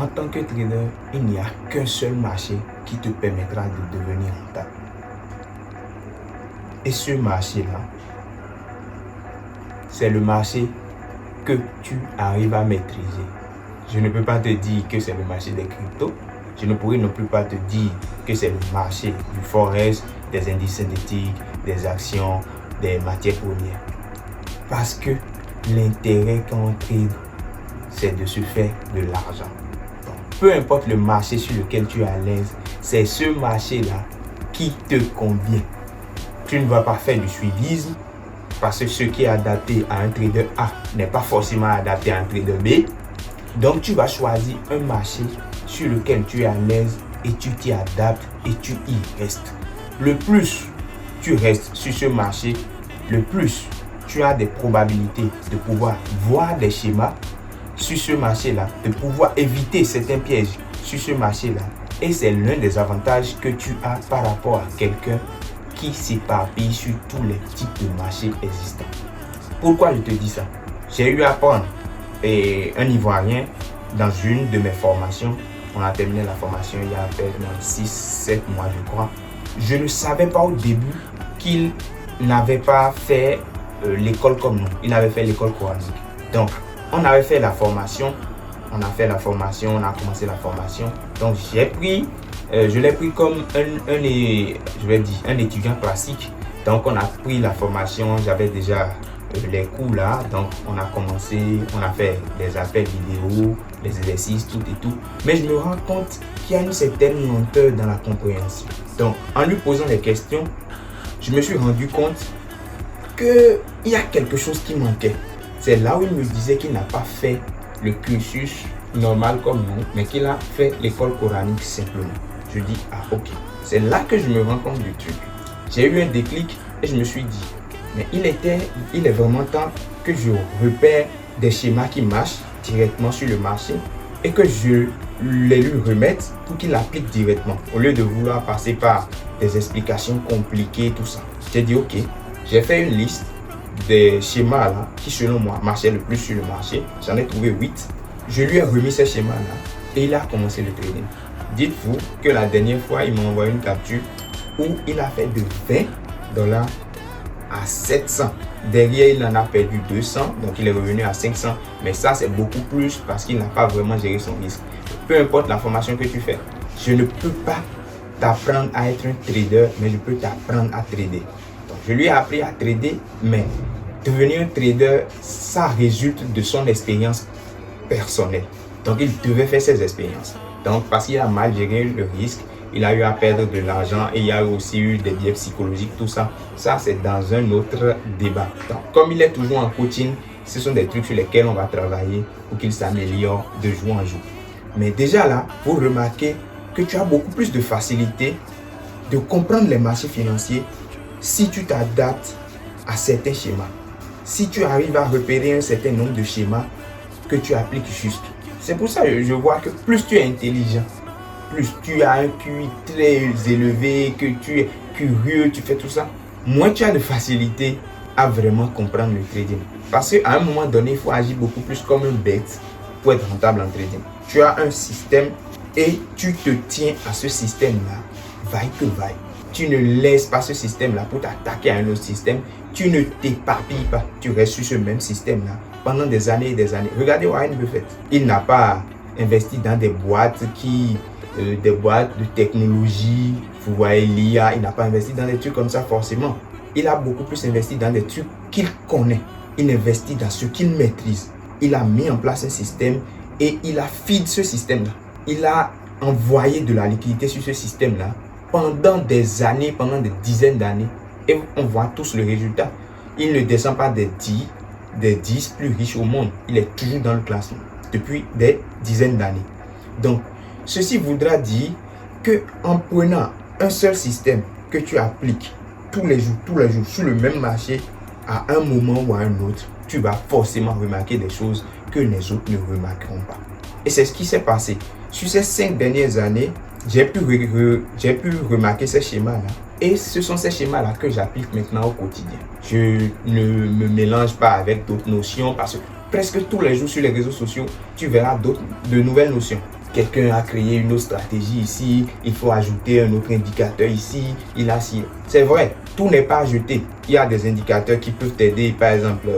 En tant que trader, il n'y a qu'un seul marché qui te permettra de devenir rentable. Et ce marché-là, c'est le marché que tu arrives à maîtriser. Je ne peux pas te dire que c'est le marché des cryptos. Je ne pourrais non plus pas te dire que c'est le marché du forex, des indices synthétiques, des actions, des matières premières. Parce que l'intérêt quand on trade, c'est de se faire de l'argent. Donc, peu importe le marché sur lequel tu es à l'aise, c'est ce marché-là qui te convient. Tu ne vas pas faire du suivisme parce que ce qui est adapté à un trader A n'est pas forcément adapté à un trader B. Donc, tu vas choisir un marché sur lequel tu es à l'aise et tu t'y adaptes et tu y restes. Le plus tu restes sur ce marché, le plus tu as des probabilités de pouvoir voir des schémas sur ce marché-là, de pouvoir éviter certains pièges sur ce marché-là. Et c'est l'un des avantages que tu as par rapport à quelqu'un qui s'éparpille sur tous les types de marchés existants. Pourquoi je te dis ça? J'ai eu à apprendre un Ivoirien dans une de mes formations. On a terminé la formation il y a à peine 6-7 mois, je crois. Je ne savais pas au début qu'il n'avait pas fait l'école comme nous. Il avait fait l'école coranique. Donc, on avait fait la formation. On a commencé la formation. Donc, je l'ai pris comme un étudiant classique. Donc, on a pris la formation. J'avais déjà les cours là. Donc, on a fait des appels vidéo, les exercices, tout et tout. Mais je me rends compte qu'il y a une certaine lenteur dans la compréhension. Donc, en lui posant des questions, je me suis rendu compte qu'il y a quelque chose qui manquait. C'est là où il me disait qu'il n'a pas fait le cursus normal comme nous, mais qu'il a fait l'école coranique simplement. Je dis, ah ok. C'est là que je me rends compte du truc. J'ai eu un déclic et je me suis dit, mais il est vraiment temps que je repère des schémas qui marchent directement sur le marché et que je les lui remette pour qu'il applique directement au lieu de vouloir passer par des explications compliquées, tout ça. J'ai dit ok, j'ai fait une liste des schémas là qui selon moi marchaient le plus sur le marché. J'en ai trouvé 8. Je lui ai remis ces schémas là et il a commencé le trading. Dites-vous que la dernière fois il m'a envoyé une capture où il a fait de $20 à 700. Derrière, il en a perdu 200, donc il est revenu à 500. Mais ça, c'est beaucoup plus parce qu'il n'a pas vraiment géré son risque. Peu importe la formation que tu fais, je ne peux pas t'apprendre à être un trader, mais je peux t'apprendre à trader. Donc, je lui ai appris à trader, mais devenir un trader, ça résulte de son expérience personnelle. Donc, il devait faire ses expériences. Donc, parce qu'il a mal géré le risque, il a eu à perdre de l'argent et il y a aussi eu des biais psychologiques, tout ça. Ça, c'est dans un autre débat. Donc, comme il est toujours en coaching, ce sont des trucs sur lesquels on va travailler pour qu'il s'améliore de jour en jour. Mais déjà là, vous remarquez que tu as beaucoup plus de facilité de comprendre les marchés financiers si tu t'adaptes à certains schémas. Si tu arrives à repérer un certain nombre de schémas que tu appliques juste. C'est pour ça que je vois que plus tu es intelligent, plus tu as un QI très élevé, que tu es curieux, tu fais tout ça, moins tu as de facilité à vraiment comprendre le trading. Parce qu'à un moment donné, il faut agir beaucoup plus comme un bête pour être rentable en trading. Tu as un système et tu te tiens à ce système-là, vaille que vaille. Tu ne laisses pas ce système-là pour t'attaquer à un autre système. Tu ne t'éparpilles pas. Tu restes sur ce même système-là pendant des années et des années. Regardez Warren Buffett. Il n'a pas investi dans des boîtes de technologie, vous voyez l'IA, il n'a pas investi dans des trucs comme ça forcément. Il a beaucoup plus investi dans des trucs qu'il connaît. Il investit dans ce qu'il maîtrise. Il a mis en place un système et il a feed ce système-là. Il a envoyé de la liquidité sur ce système-là pendant des années, pendant des dizaines d'années. Et on voit tous le résultat. Il ne descend pas des 10 plus riches au monde. Il est toujours dans le classement depuis des dizaines d'années. Donc, ceci voudra dire que en prenant un seul système que tu appliques tous les jours, sur le même marché, à un moment ou à un autre, tu vas forcément remarquer des choses que les autres ne remarqueront pas. Et c'est ce qui s'est passé. Sur ces 5 dernières années, j'ai pu remarquer ces schémas-là. Et ce sont ces schémas-là que j'applique maintenant au quotidien. Je ne me mélange pas avec d'autres notions parce que presque tous les jours sur les réseaux sociaux, tu verras de nouvelles notions. quelqu'un a créé une autre stratégie ici, il faut ajouter un autre indicateur ici, il a si. C'est vrai, tout n'est pas ajouté. Il y a des indicateurs qui peuvent t'aider, par exemple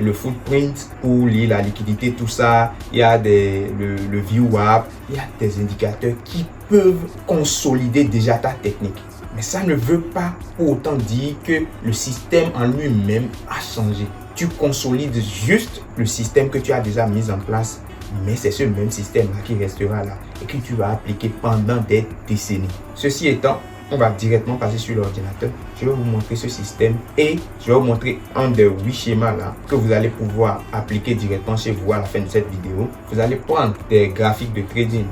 le footprint pour lire la liquidité, tout ça. Il y a le VWAP, il y a des indicateurs qui peuvent consolider déjà ta technique. Mais ça ne veut pas pour autant dire que le système en lui-même a changé. Tu consolides juste le système que tu as déjà mis en place, mais c'est ce même système-là qui restera là et que tu vas appliquer pendant des décennies. Ceci étant, on va directement passer sur l'ordinateur. Je vais vous montrer ce système et je vais vous montrer un des 8 schémas là que vous allez pouvoir appliquer directement chez vous à la fin de cette vidéo. Vous allez prendre des graphiques de trading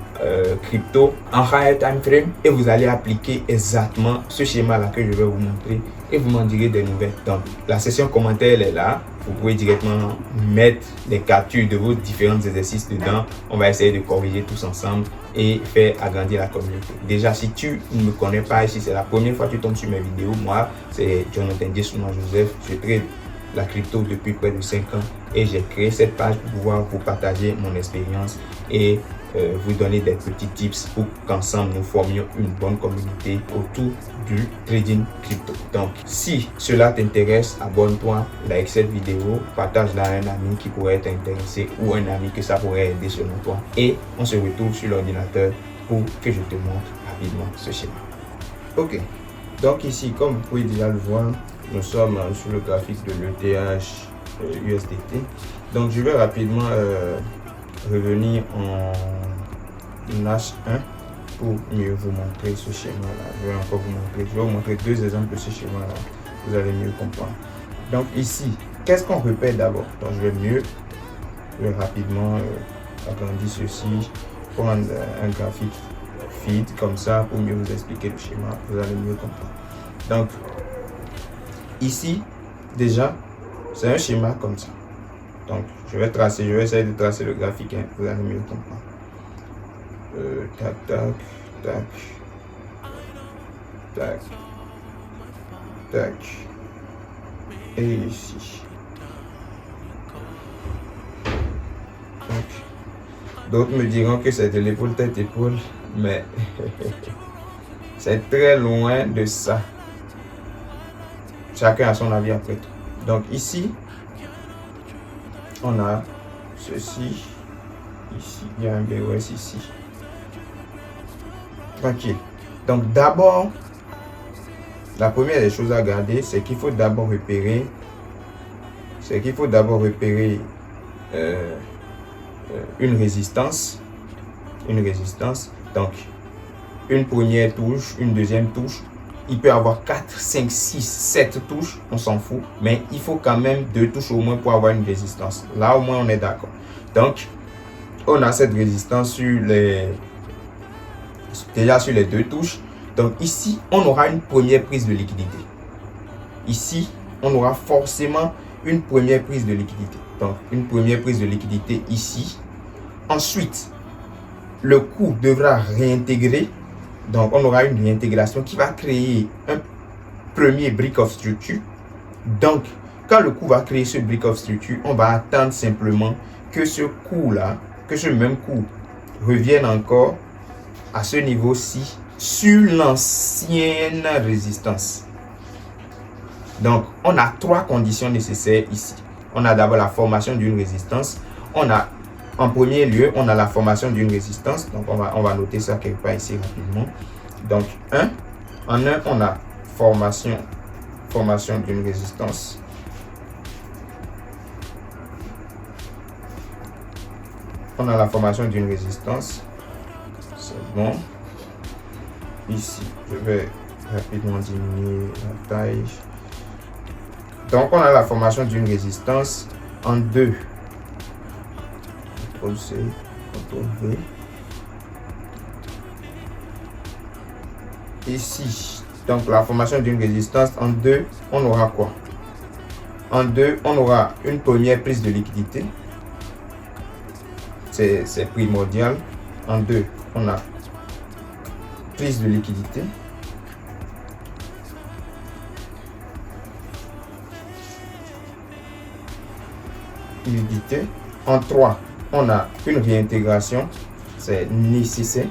crypto en higher time frame et vous allez appliquer exactement ce schéma là que je vais vous montrer et vous m'en direz des nouvelles. Donc la section commentaire elle est là. Vous pouvez directement mettre des captures de vos différents exercices dedans. On va essayer de corriger tous ensemble et faire agrandir la communauté. Déjà, si tu ne me connais pas, si c'est la première fois que tu tombes sur mes vidéos, moi, c'est Jonathan Diesouma Joseph. Je trade la crypto depuis près de 5 ans et j'ai créé cette page pour pouvoir vous partager mon expérience et vous donner des petits tips pour qu'ensemble nous formions une bonne communauté autour du trading crypto. Donc, si cela t'intéresse, abonne-toi, like cette vidéo, partage-la à un ami qui pourrait être intéressé ou un ami que ça pourrait aider selon toi. Et on se retrouve sur l'ordinateur pour que je te montre rapidement ce schéma. Ok, donc ici, comme vous pouvez déjà le voir, nous sommes sur le graphique de l'ETH USDT. Donc, je vais rapidement revenir en H1 pour mieux vous montrer ce schéma là. Je vais encore vous montrer deux exemples de ce schéma là. Vous allez mieux comprendre. Donc ici, qu'est-ce qu'on repère d'abord? Donc je vais rapidement agrandir ceci, prendre un graphique feed comme ça pour mieux vous expliquer le schéma. Vous allez mieux comprendre. Donc ici déjà c'est un schéma comme ça. Donc je vais essayer de tracer le graphique, hein, vous allez mieux comprendre. Tac, tac, tac, tac, tac, et ici. D'autres me diront que c'est de l'épaule tête épaule, mais c'est très loin de ça. Chacun a son avis après tout. Donc ici, on a ceci, ici, il y a un BOS ici. Tranquille. Donc d'abord, la première des choses à garder, c'est qu'il faut d'abord repérer, une résistance. Donc une première touche, une deuxième touche. Il peut y avoir 4, 5, 6, 7 touches, on s'en fout. Mais il faut quand même 2 touches au moins pour avoir une résistance. Là, au moins, on est d'accord. Donc, on a cette résistance déjà sur les 2 touches. Donc, ici, on aura une première prise de liquidité. Ici, on aura forcément une première prise de liquidité. Donc, une première prise de liquidité ici. Ensuite, le cours devra réintégrer. Donc, on aura une réintégration qui va créer un premier brick of structure. Donc, quand le cours va créer ce brick of structure, on va attendre simplement que ce cours-là, que ce même cours revienne encore à ce niveau-ci sur l'ancienne résistance. Donc, on a 3 conditions nécessaires ici. On a d'abord la formation d'une résistance. En premier lieu, on a la formation d'une résistance. Donc, on va noter ça quelque part ici rapidement. Donc, en un, on a formation d'une résistance. On a la formation d'une résistance. C'est bon. Ici, je vais rapidement diminuer la taille. Donc, on a la formation d'une résistance en 2. CTRL-C, CTRL-V. Ici, donc la formation d'une résistance en 2, on aura quoi? En 2, on aura une première prise de liquidité. C'est primordial. En 2, on a prise de liquidité. En 3, on a une réintégration. c'est nécessaire.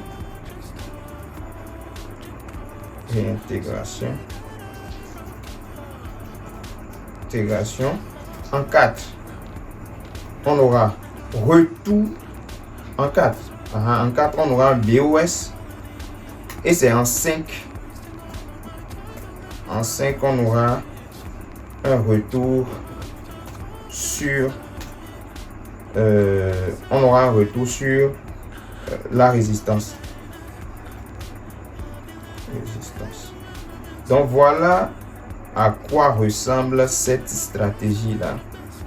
Réintégration. Intégration. En 4, on aura retour. En 4, on aura un BOS. Et c'est en 5. En 5, on aura un retour sur la résistance. Donc voilà à quoi ressemble cette stratégie-là.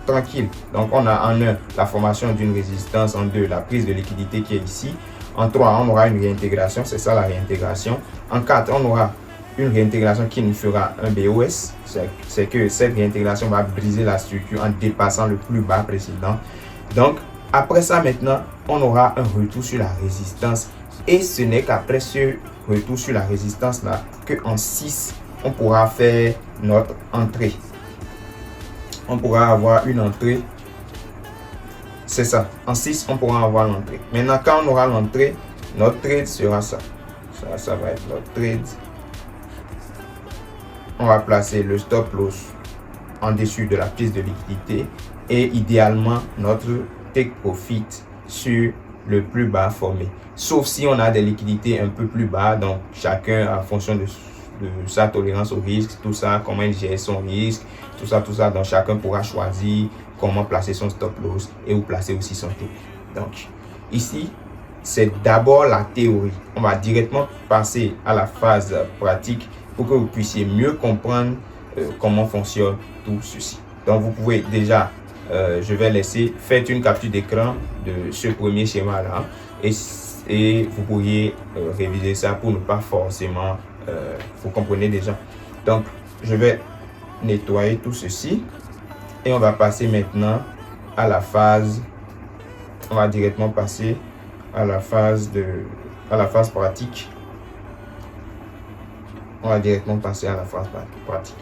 Tranquille. Donc on a en 1 la formation d'une résistance, en 2 la prise de liquidité qui est ici, en 3 on aura une réintégration, c'est ça la réintégration. En 4 on aura une réintégration qui nous fera un BOS, c'est que cette réintégration va briser la structure en dépassant le plus bas précédent. Donc après ça maintenant on aura un retour sur la résistance et ce n'est qu'après ce retour sur la résistance là que en 6 on pourra faire notre entrée. On pourra avoir une entrée. C'est ça. En 6, on pourra avoir l'entrée. Maintenant, quand on aura l'entrée, notre trade sera ça. Ça va être notre trade. On va placer le stop loss en dessus de la prise de liquidité et idéalement notre take profit sur le plus bas formé. Sauf si on a des liquidités un peu plus bas, donc chacun en fonction de sa tolérance au risque, tout ça, comment il gère son risque, tout ça, donc chacun pourra choisir comment placer son stop loss et où placer aussi son take. Donc ici, c'est d'abord la théorie. On va directement passer à la phase pratique pour que vous puissiez mieux comprendre comment fonctionne tout ceci. Donc vous pouvez déjà, je vais laisser, faites une capture d'écran de ce premier schéma là et vous pourriez réviser ça pour ne pas forcément, vous comprenez déjà. Donc je vais nettoyer tout ceci et on va passer maintenant à la phase, on va directement passer à la phase pratique. On va directement passer à la phase pratique.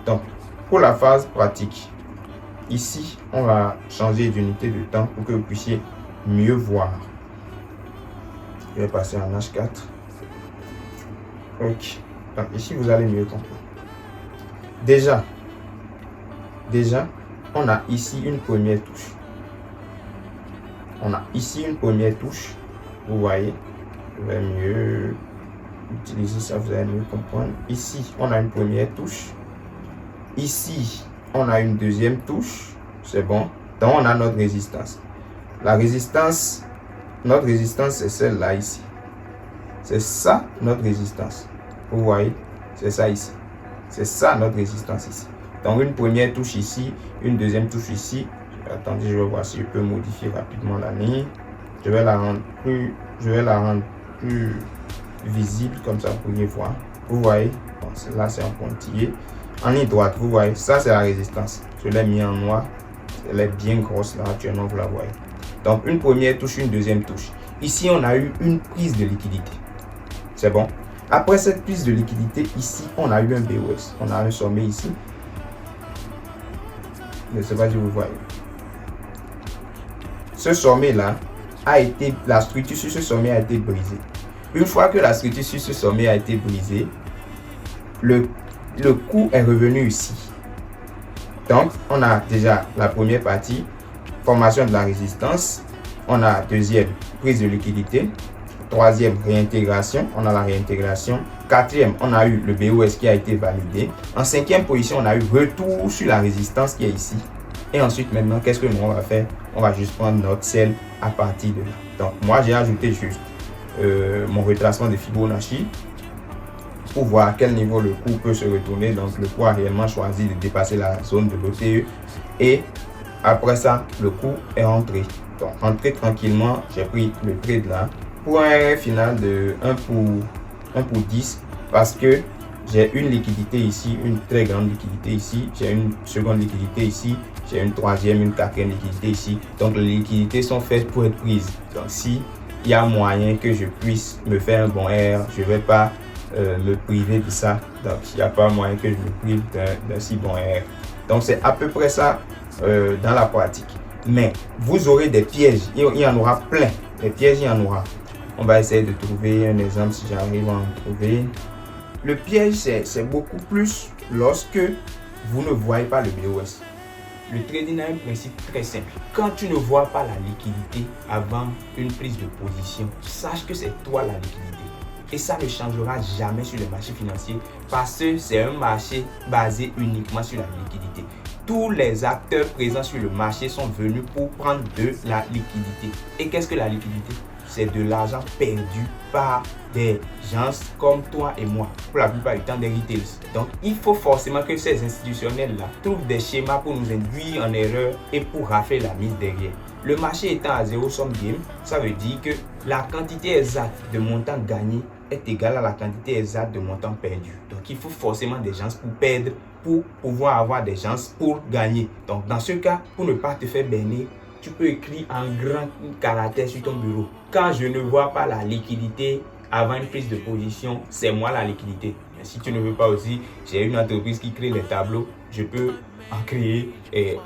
Donc pour la phase pratique, ici on va changer d'unité de temps pour que vous puissiez mieux voir. Je vais passer en H4. Ok. Donc ici vous allez mieux comprendre. Déjà, on a ici une première touche. On a ici une première touche. Vous voyez, je vais mieux utiliser ça, vous allez mieux comprendre. Ici, on a une première touche. Ici, on a une deuxième touche. C'est bon. Donc, on a notre résistance. La résistance, notre résistance, c'est celle-là ici. C'est ça, notre résistance. Vous voyez, c'est ça ici. C'est ça, notre résistance ici. Donc, une première touche ici, une deuxième touche ici. Attendez, je vais voir si je peux modifier rapidement la ligne. Je vais la rendre plus visible, comme ça vous pourriez voir. Vous voyez, bon, là c'est un pointillé. En ligne droite, vous voyez, ça c'est la résistance. Je l'ai mis en noir. Elle est bien grosse là, actuellement vous la voyez. Donc une première touche, une deuxième touche. Ici on a eu une prise de liquidité. C'est bon. Après cette prise de liquidité, ici on a eu un BOS. On a un sommet ici. Je ne sais pas si vous voyez. Ce sommet là a été, la structure sur ce sommet a été brisée. Une fois que la structure sur ce sommet a été brisée, le cours est revenu ici. Donc, on a déjà la première partie, formation de la résistance. On a deuxième, prise de liquidité. Troisième, réintégration. On a la réintégration. Quatrième, on a eu le BOS qui a été validé. En cinquième position, on a eu retour sur la résistance qui est ici. Et ensuite, maintenant, qu'est-ce que nous on va faire? On va juste prendre notre sel à partir de là. Donc, moi, j'ai ajouté juste mon retracement de Fibonacci pour voir à quel niveau le cours peut se retourner. Donc, le cours a réellement choisi de dépasser la zone de l'OTE. Et après ça, le cours est rentré. Donc, rentré tranquillement, j'ai pris le trade là pour un final de 1 pour 10 parce que j'ai une liquidité ici, une très grande liquidité ici, j'ai une seconde liquidité ici, j'ai une troisième, une quatrième liquidité ici. Donc les liquidités sont faites pour être prises. Donc si il y a moyen que je puisse me faire un bon R, je ne vais pas me priver de ça. Donc il n'y a pas moyen que je me prive d'un si bon R. Donc c'est à peu près ça dans la pratique. Mais vous aurez des pièges, il y en aura plein. Les pièges, il y en aura. On va essayer de trouver un exemple si j'arrive à en trouver. Le piège, c'est beaucoup plus lorsque vous ne voyez pas le BOS. Le trading a un principe très simple. Quand tu ne vois pas la liquidité avant une prise de position, sache que c'est toi la liquidité. Et ça ne changera jamais sur le marché financier parce que c'est un marché basé uniquement sur la liquidité. Tous les acteurs présents sur le marché sont venus pour prendre de la liquidité. Et qu'est-ce que la liquidité? C'est de l'argent perdu par des gens comme toi et moi, pour la plupart du temps des retailers. Donc, il faut forcément que ces institutionnels-là trouvent des schémas pour nous induire en erreur et pour rafler la mise derrière. Le marché étant à zéro sum game, ça veut dire que la quantité exacte de montant gagné est égale à la quantité exacte de montant perdu. Donc, il faut forcément des gens pour perdre pour pouvoir avoir des gens pour gagner. Donc, dans ce cas, pour ne pas te faire berner, tu peux écrire en grand caractère sur ton bureau. Quand je ne vois pas la liquidité avant une prise de position, c'est moi la liquidité. Mais si tu ne veux pas aussi, j'ai une entreprise qui crée les tableaux. Je peux en créer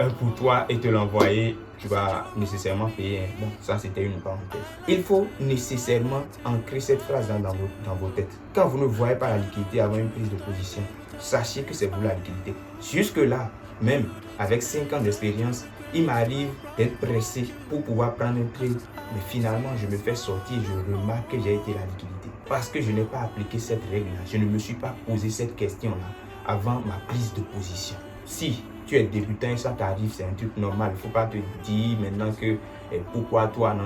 un pour toi et te l'envoyer. Tu vas nécessairement payer. Bon, ça c'était une parenthèse. Il faut nécessairement ancrer cette phrase dans vos têtes. Quand vous ne voyez pas la liquidité avant une prise de position, sachez que c'est vous la liquidité. Jusque-là, même avec 5 ans d'expérience, il m'arrive d'être pressé pour pouvoir prendre un trade, mais finalement je me fais sortir et je remarque que j'ai été la liquidité. Parce que je n'ai pas appliqué cette règle-là, je ne me suis pas posé cette question-là avant ma prise de position. Si tu es débutant et ça t'arrive, c'est un truc normal. Il ne faut pas te dire maintenant que pourquoi toi, non.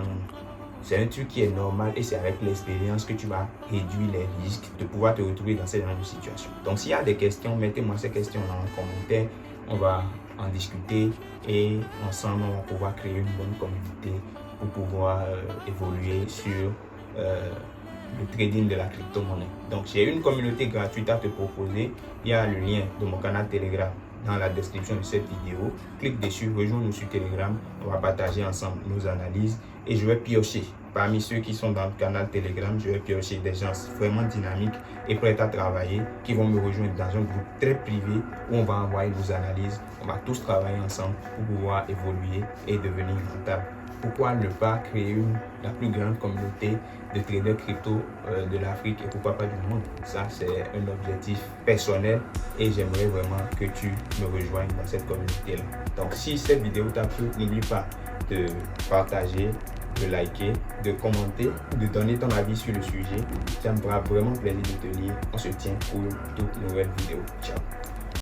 C'est un truc qui est normal et c'est avec l'expérience que tu vas réduire les risques de pouvoir te retrouver dans ce genre de situation. Donc s'il y a des questions, mettez-moi ces questions-là en commentaire. On va en discuter et ensemble on va pouvoir créer une bonne communauté pour pouvoir évoluer sur le trading de la crypto-monnaie. Donc j'ai une communauté gratuite à te proposer. Il y a le lien de mon canal Telegram dans la description de cette vidéo. Clique dessus, rejoins-nous sur Telegram. On va partager ensemble nos analyses et je vais piocher. Parmi ceux qui sont dans le canal Telegram, je vais piocher des gens vraiment dynamiques et prêts à travailler qui vont me rejoindre dans un groupe très privé où on va envoyer nos analyses. On va tous travailler ensemble pour pouvoir évoluer et devenir rentable. Pourquoi ne pas créer la plus grande communauté de traders crypto de l'Afrique et pourquoi pas du monde? Ça, c'est un objectif personnel et j'aimerais vraiment que tu me rejoignes dans cette communauté-là. Donc, si cette vidéo t'a plu, n'oublie pas de partager, de liker, de commenter, de donner ton avis sur le sujet. Ça me fera vraiment plaisir de te lire. On se tient pour toute nouvelle vidéo. Ciao.